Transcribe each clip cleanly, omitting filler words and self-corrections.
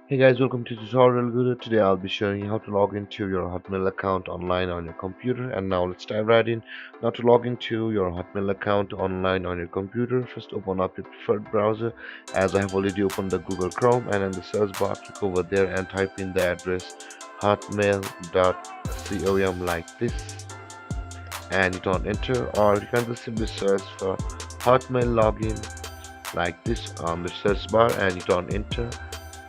Hey guys, welcome to Tutorial Guru. Today I'll be showing you how to log into your Hotmail account online on your computer. And now let's dive right in. Now to log into your Hotmail account online on your computer, first open up your preferred browser. As I have already opened the Google Chrome, and in the search bar click over there and type in the address hotmail.com like this and hit on enter, or you can just simply search for Hotmail login like this on the search bar and hit on enter.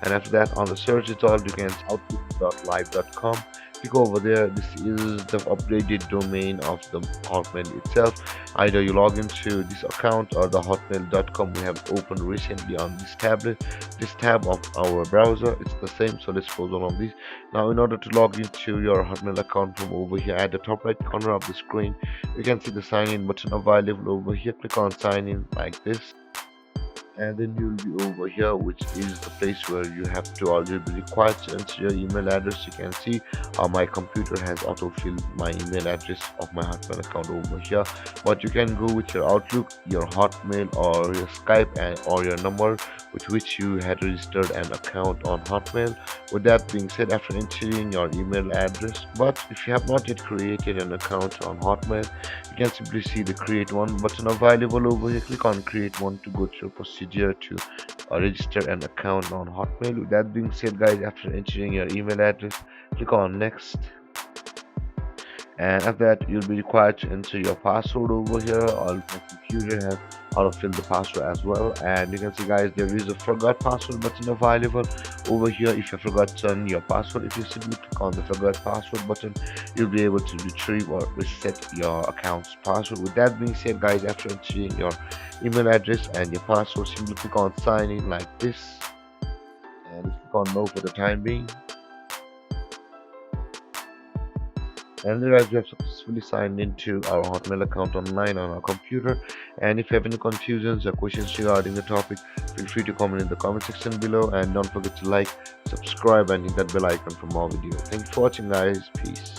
And after that, on the search result you can see outlook.live.com. Click over there. This is the upgraded domain of the Hotmail itself. Either you log into this account or the hotmail.com we have opened recently on this tablet, this tab of our browser. It's the same, so let's pause on this. Now in order to log into your Hotmail account, from over here at the top right corner of the screen you can see the sign in button available over here. Click on sign in like this, and then you'll be over here, which is the place where you have to, or you'll be required to enter your email address. You can see my computer has auto-filled my email address of my Hotmail account over here, but you can go with your Outlook, your Hotmail, or your Skype, and or your number with which you had registered an account on Hotmail. With that being said, after entering your email address, but if you have not yet created an account on Hotmail, you can simply see the create one button available over here. Click on create one to go through procedure to register an account on Hotmail. With that being said, guys, after entering your email address, click on next, and after that you'll be required to enter your password over here. All my computer has auto-filled the password as well, and you can see, guys, there is a forgot password button available over here. If you forgotten your password, if you simply click on the forgot password button, you'll be able to retrieve or reset your account's password. With that being said, guys, after entering your email address and your password, simply click on sign in like this, and click on no for the time being. And guys, we have successfully signed into our Hotmail account online on our computer. And if you have any confusions or questions regarding the topic, feel free to comment in the comment section below, and don't forget to like, subscribe, and hit that bell icon for more videos. Thank you for watching, guys. Peace.